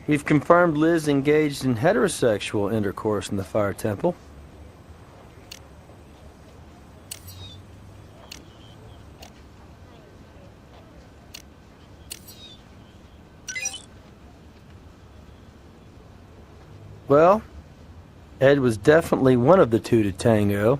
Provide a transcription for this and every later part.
We've confirmed Liz engaged in heterosexual intercourse in the fire temple. Well, Ed was definitely one of the two to tango.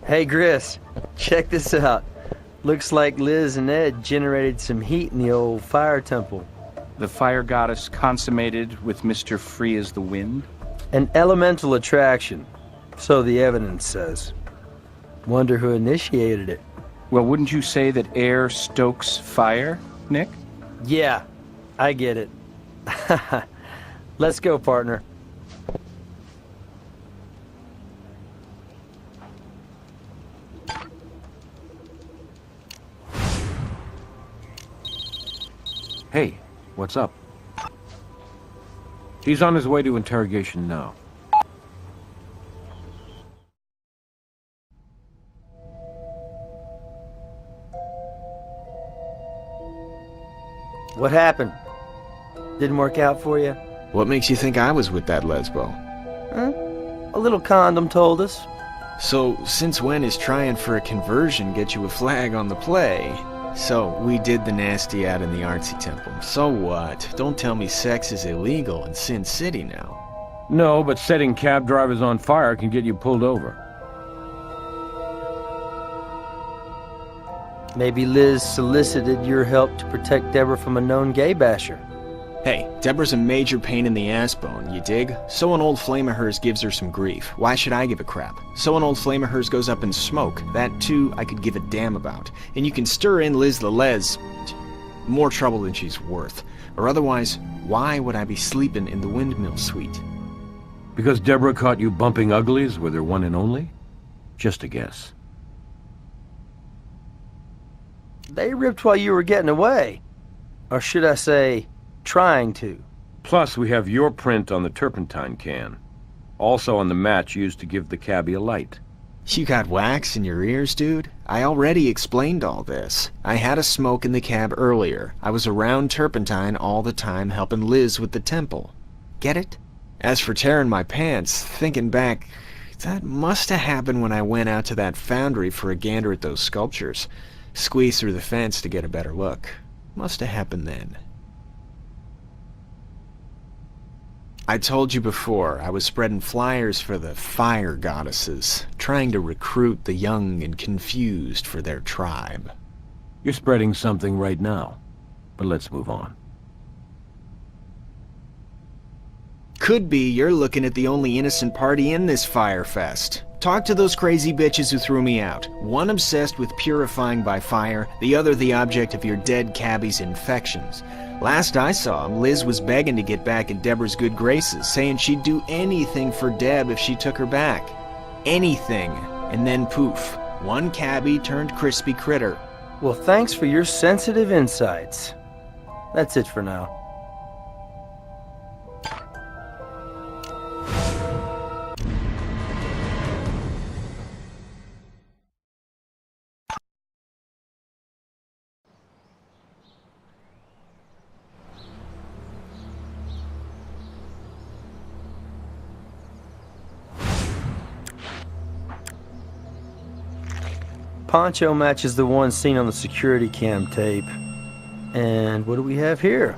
Hey, Gris, check this out. Looks like Liz and Ed generated some heat in the old fire temple. The fire goddess consummated with Mr. Free as the Wind? An elemental attraction, so the evidence says. Wonder who initiated it. Well, wouldn't you say that air stokes fire, Nick? Yeah, I get it. Let's go, partner. Hey, what's up? He's on his way to interrogation now. What happened? Didn't work out for you? What makes you think I was with that lesbo? Huh? A little condom told us. So, since when is trying for a conversion get you a flag on the play? So, we did the nasty out in the artsy temple. So what? Don't tell me sex is illegal in Sin City now. No, but setting cab drivers on fire can get you pulled over. Maybe Liz solicited your help to protect Deborah from a known gay basher. Hey, Deborah's a major pain in the ass bone, you dig? So an old flame of hers gives her some grief. Why should I give a crap? So an old flame of hers goes up in smoke. That, too, I could give a damn about. And you can stir in Liz the Les. More trouble than she's worth. Or otherwise, why would I be sleeping in the windmill suite? Because Deborah caught you bumping uglies with her one and only? Just a guess. They ripped while you were getting away. Or should I say, trying to. Plus, we have your print on the turpentine can. Also on the match used to give the cabbie a light. You got wax in your ears, dude? I already explained all this. I had a smoke in the cab earlier. I was around turpentine all the time helping Liz with the temple. Get it? As for tearing my pants, thinking back, that must have happened when I went out to that foundry for a gander at those sculptures. Squeezed through the fence to get a better look. Must have happened then. I told you before, I was spreading flyers for the fire goddesses, trying to recruit the young and confused for their tribe. You're spreading something right now, but let's move on. Could be you're looking at the only innocent party in this fire fest. Talk to those crazy bitches who threw me out. One obsessed with purifying by fire, the other the object of your dead cabbie's infections. Last I saw him, Liz was begging to get back in Deborah's good graces, saying she'd do anything for Deb if she took her back. Anything. And then poof. One cabbie turned crispy critter. Well, thanks for your sensitive insights. That's it for now. Poncho matches the one seen on the security cam tape. And what do we have here?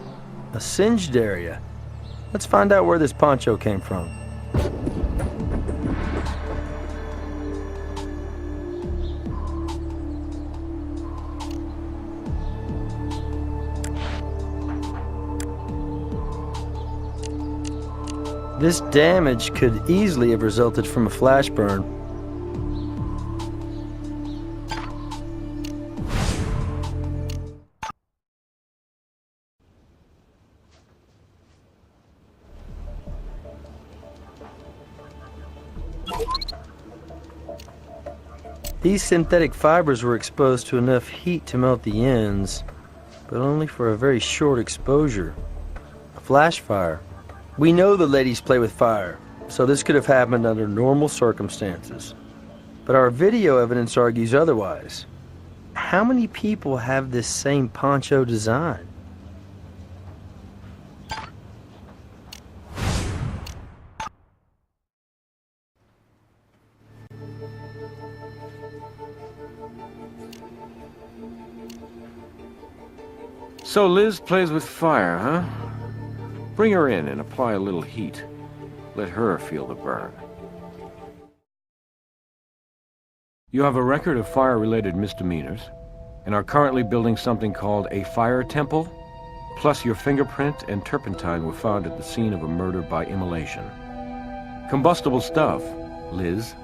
A singed area. Let's find out where this poncho came from. This damage could easily have resulted from a flash burn. These synthetic fibers were exposed to enough heat to melt the ends, but only for a very short exposure. A flash fire. We know the ladies play with fire, so this could have happened under normal circumstances. But our video evidence argues otherwise. How many people have this same poncho design? So Liz plays with fire, huh? Bring her in and apply a little heat. Let her feel the burn. You have a record of fire-related misdemeanors, and are currently building something called a fire temple, plus your fingerprint and turpentine were found at the scene of a murder by immolation. Combustible stuff, Liz.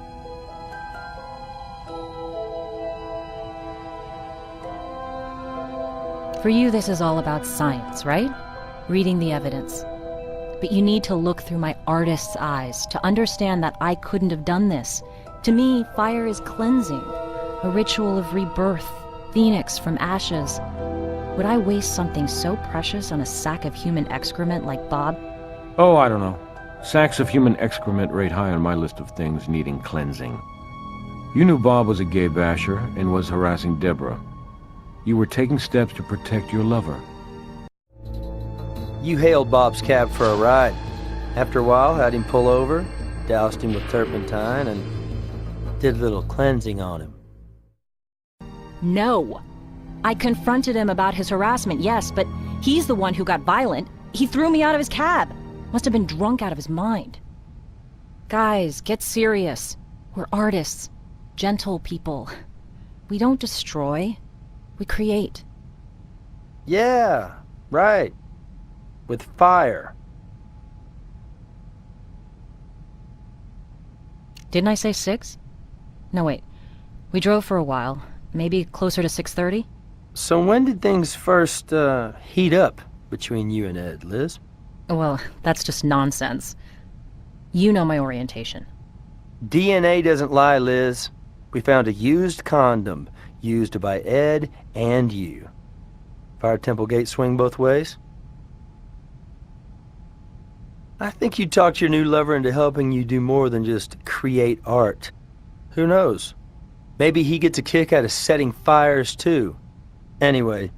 For you, this is all about science, right? Reading the evidence. But you need to look through my artist's eyes to understand that I couldn't have done this. To me, fire is cleansing, a ritual of rebirth, phoenix from ashes. Would I waste something so precious on a sack of human excrement like Bob? Oh, I don't know. Sacks of human excrement rate high on my list of things needing cleansing. You knew Bob was a gay basher and was harassing Deborah. You were taking steps to protect your lover. You hailed Bob's cab for a ride. After a while, had him pull over, doused him with turpentine, and did a little cleansing on him. No. I confronted him about his harassment, yes, but he's the one who got violent. He threw me out of his cab. Must have been drunk out of his mind. Guys, get serious. We're artists. Gentle people. We don't destroy. We create. Yeah, right. With fire. Didn't I say 6? No, wait. We drove for a while. Maybe closer to 6:30? So when did things first, heat up between you and Ed, Liz? Well, that's just nonsense. You know my orientation. DNA doesn't lie, Liz. We found a used condom, used by Ed and you. Fire Temple gate swing both ways? I think you talked your new lover into helping you do more than just create art. Who knows? Maybe he gets a kick out of setting fires, too. Anyway,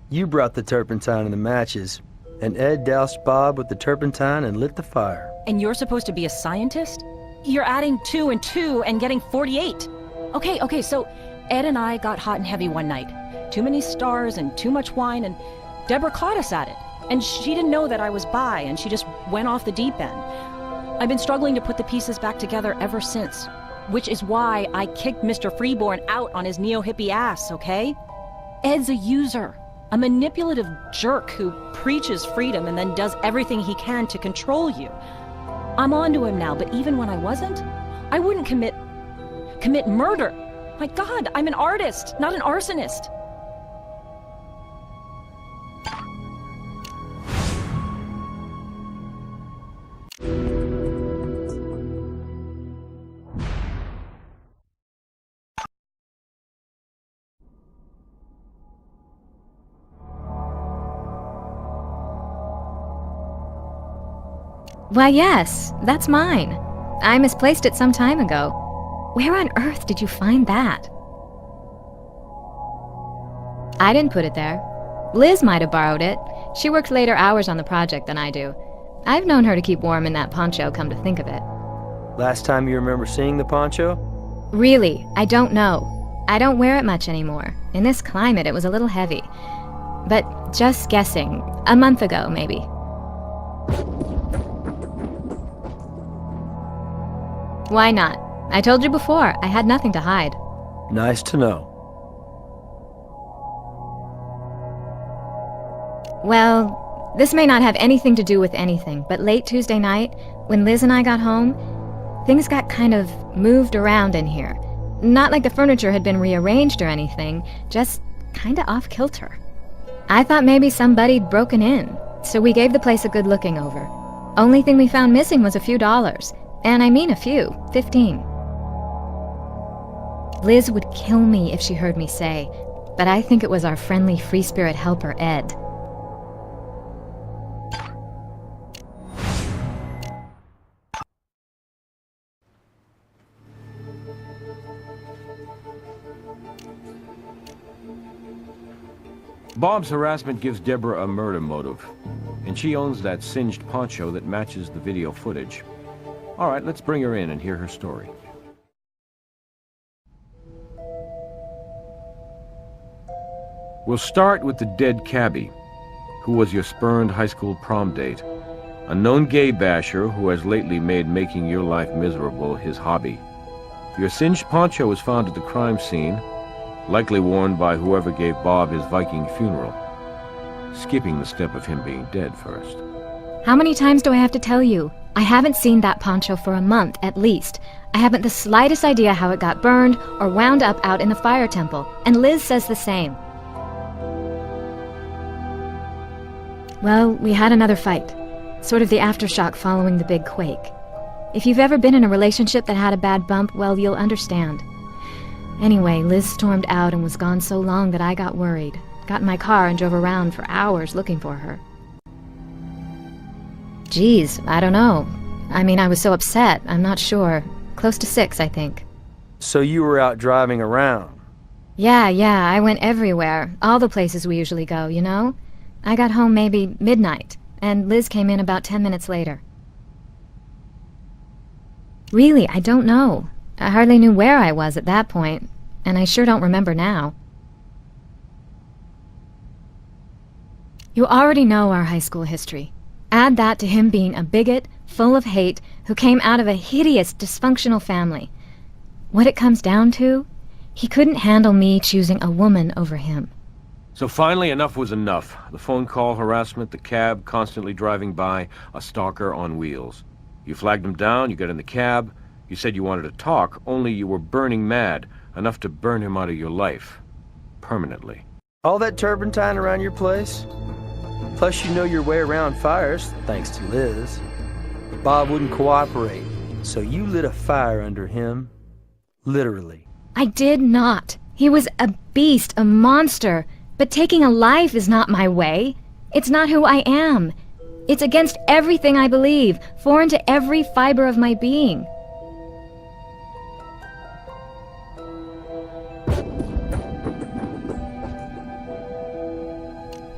you brought the turpentine and the matches, and Ed doused Bob with the turpentine and lit the fire. And you're supposed to be a scientist? You're adding 2 and 2 and getting 48. Okay, so Ed and I got hot and heavy one night. Too many stars and too much wine, and Deborah caught us at it. And she didn't know that I was bi, and she just went off the deep end. I've been struggling to put the pieces back together ever since, which is why I kicked Mr. Freeborn out on his neo-hippie ass, okay? Ed's a user, a manipulative jerk who preaches freedom and then does everything he can to control you. I'm onto him now, but even when I wasn't, I wouldn't commit murder. My God, I'm an artist, not an arsonist. Why, yes, that's mine. I misplaced it some time ago. Where on earth did you find that? I didn't put it there. Liz might have borrowed it. She works later hours on the project than I do. I've known her to keep warm in that poncho, come to think of it. Last time you remember seeing the poncho? Really, I don't know. I don't wear it much anymore. In this climate, it was a little heavy. But just guessing, a month ago, maybe. Why not? I told you before, I had nothing to hide. Nice to know. Well, this may not have anything to do with anything, but late Tuesday night, when Liz and I got home, things got kind of moved around in here. Not like the furniture had been rearranged or anything, just kinda off-kilter. I thought maybe somebody'd broken in, so we gave the place a good looking over. Only thing we found missing was a few dollars. And I mean a few, 15. Liz would kill me if she heard me say, but I think it was our friendly free spirit helper, Ed. Bob's harassment gives Deborah a murder motive, and she owns that singed poncho that matches the video footage. All right, let's bring her in and hear her story. We'll start with the dead cabbie, who was your spurned high school prom date. A known gay basher who has lately made making your life miserable his hobby. Your singed poncho was found at the crime scene, likely worn by whoever gave Bob his Viking funeral, skipping the step of him being dead first. How many times do I have to tell you? I haven't seen that poncho for a month, at least. I haven't the slightest idea how it got burned or wound up out in the fire temple, and Liz says the same. Well, we had another fight. Sort of the aftershock following the big quake. If you've ever been in a relationship that had a bad bump, well, you'll understand. Anyway, Liz stormed out and was gone so long that I got worried. Got in my car and drove around for hours looking for her. Geez, I don't know. I mean, I was so upset, I'm not sure. Close to 6, I think. So you were out driving around? Yeah, I went everywhere. All the places we usually go, you know? I got home maybe midnight, and Liz came in about 10 minutes later. Really, I don't know. I hardly knew where I was at that point, and I sure don't remember now. You already know our high school history. Add that to him being a bigot, full of hate, who came out of a hideous, dysfunctional family. What it comes down to, he couldn't handle me choosing a woman over him. So finally, enough was enough. The phone call harassment, the cab constantly driving by, a stalker on wheels. You flagged him down, you got in the cab, you said you wanted to talk, only you were burning mad, enough to burn him out of your life. Permanently. All that turpentine around your place? Plus you know your way around fires, thanks to Liz. Bob wouldn't cooperate, so you lit a fire under him. Literally. I did not. He was a beast, a monster. But taking a life is not my way. It's not who I am. It's against everything I believe, foreign to every fiber of my being.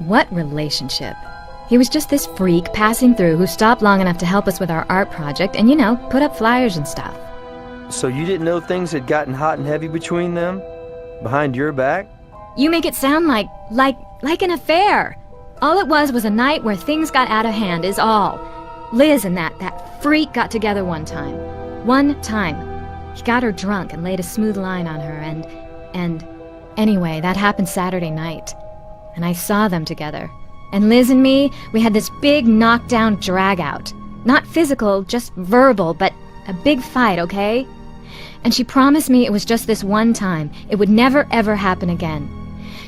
What relationship? He was just this freak passing through who stopped long enough to help us with our art project and, you know, put up flyers and stuff. So you didn't know things had gotten hot and heavy between them? Behind your back? You make it sound like an affair. All it was a night where things got out of hand, is all. Liz and that freak got together one time. One time. He got her drunk and laid a smooth line on her, and anyway, that happened Saturday night. And I saw them together. And Liz and me, we had this big knockdown drag-out. Not physical, just verbal, but a big fight, okay? And she promised me it was just this one time. It would never, ever happen again.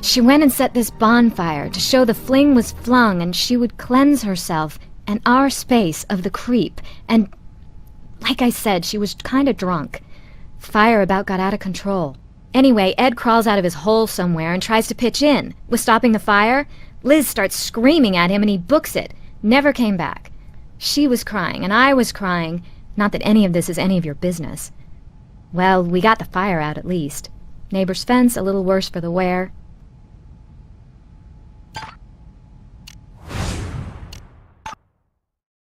She went and set this bonfire to show the fling was flung, and she would cleanse herself and our space of the creep. And, like I said, she was kind of drunk. Fire about got out of control. Anyway, Ed crawls out of his hole somewhere and tries to pitch in. With stopping the fire, Liz starts screaming at him and he books it. Never came back. She was crying and I was crying. Not that any of this is any of your business. Well, we got the fire out at least. Neighbor's fence a little worse for the wear.